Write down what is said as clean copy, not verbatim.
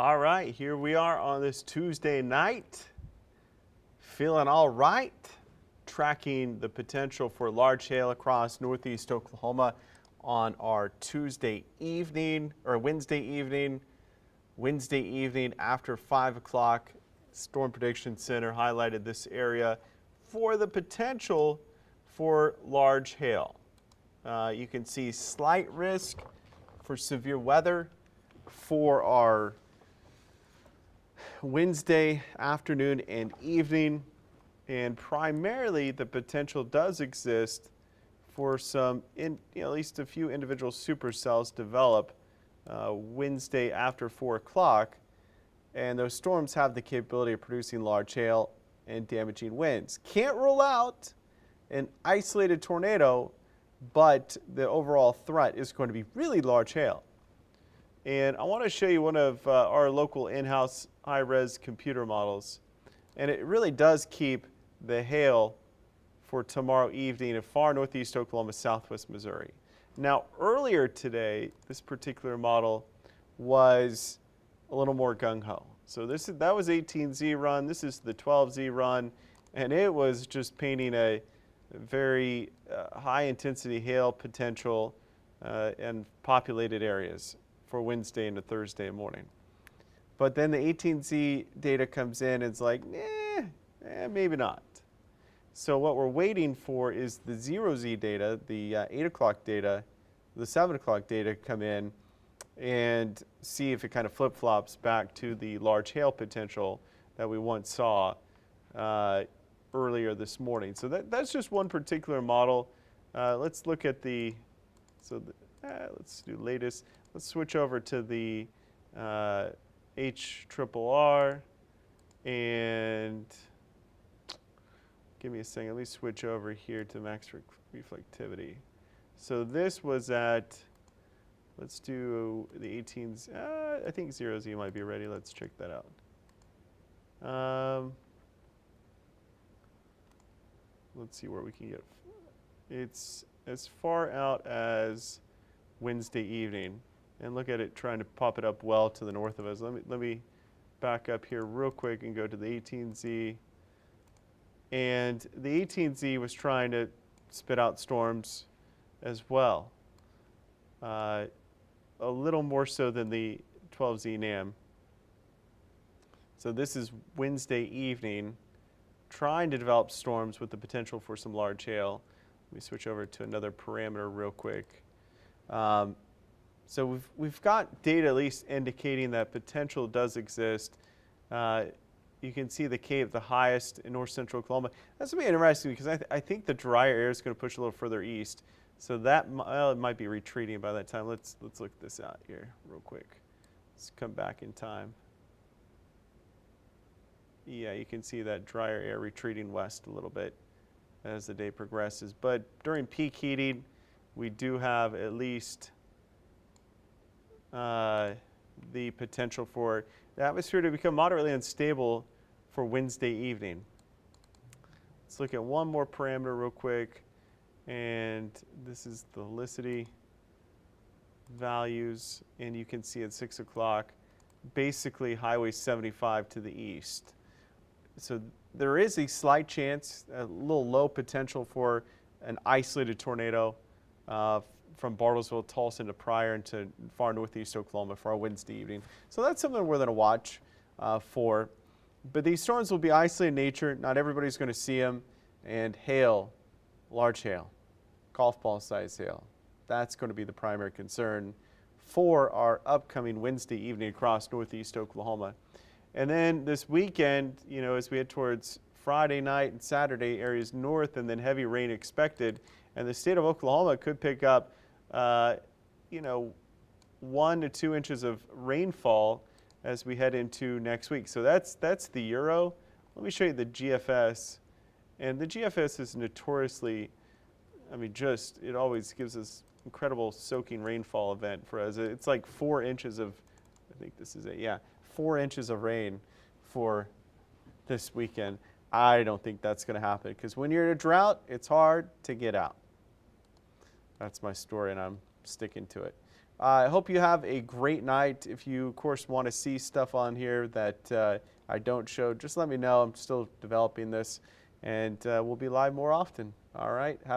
All right, here we are on this Tuesday night. Feeling all right. Tracking the potential for large hail across northeast Oklahoma on our Tuesday evening or Wednesday evening. Wednesday evening after 5 o'clock. Storm Prediction Center highlighted this area for the potential for large hail. You can see slight risk for severe weather for our Wednesday afternoon and evening, and primarily the potential does exist for some, at least a few individual supercells develop Wednesday after 4 o'clock, and those storms have the capability of producing large hail and damaging winds. Can't rule out an isolated tornado, but the overall threat is going to be really large hail. And I want to show you one of our local in-house high-res computer models. And it really does keep the hail for tomorrow evening in far northeast Oklahoma, southwest Missouri. Now, earlier today, this particular model was a little more gung-ho. So that was 18Z run. This is the 12Z run. And it was just painting a very high-intensity hail potential in populated areas for Wednesday into Thursday morning. But then the 18Z data comes in and it's like, maybe not. So what we're waiting for is the 0Z data, the 8 o'clock data, the 7 o'clock data come in and see if it kind of flip-flops back to the large hail potential that we once saw earlier this morning. So that's just one particular model. Let's look at let's do latest. Let's switch over to the HRRR, and give me a second. Let me switch over here to max reflectivity. So this was at, let's do the 18s. I think 0Z might be ready. Let's check that out. Let's see where we can get. It's as far out as Wednesday evening. And look at it trying to pop it up well to the north of us. Let me back up here real quick and go to the 18Z. And the 18Z was trying to spit out storms as well. A little more so than the 12Z NAM. So this is Wednesday evening, trying to develop storms with the potential for some large hail. Let me switch over to another parameter real quick. So we've got data at least indicating that potential does exist. You can see the Cape, the highest in north central Oklahoma. That's going to be interesting because I think the drier air is going to push a little further east. So that it might be retreating by that time. Let's look this out here real quick. Let's come back in time. Yeah, you can see that drier air retreating west a little bit as the day progresses. But during peak heating, we do have at least the potential for the atmosphere to become moderately unstable for Wednesday evening. Let's look at one more parameter real quick, and this is the helicity values, and you can see at 6 o'clock basically Highway 75 to the east. So there is a slight chance, a little low potential for an isolated tornado from Bartlesville, Tulsa into Pryor into far northeast Oklahoma for our Wednesday evening. So that's something we're going to watch for. But these storms will be isolated in nature. Not everybody's going to see them. And hail, large hail, golf ball size hail. That's going to be the primary concern for our upcoming Wednesday evening across northeast Oklahoma. And then this weekend, as we head towards Friday night and Saturday, areas north, and then heavy rain expected. And the state of Oklahoma could pick up 1 to 2 inches of rainfall as we head into next week. So that's the Euro. Let me show you the GFS. And the GFS is notoriously, it always gives us incredible soaking rainfall event for us. It's like 4 inches of, I think this is it, 4 inches of rain for this weekend. I don't think that's going to happen because when you're in a drought, it's hard to get out. That's my story, and I'm sticking to it. I hope you have a great night. If you, of course, want to see stuff on here that I don't show, just let me know. I'm still developing this, and we'll be live more often. All right.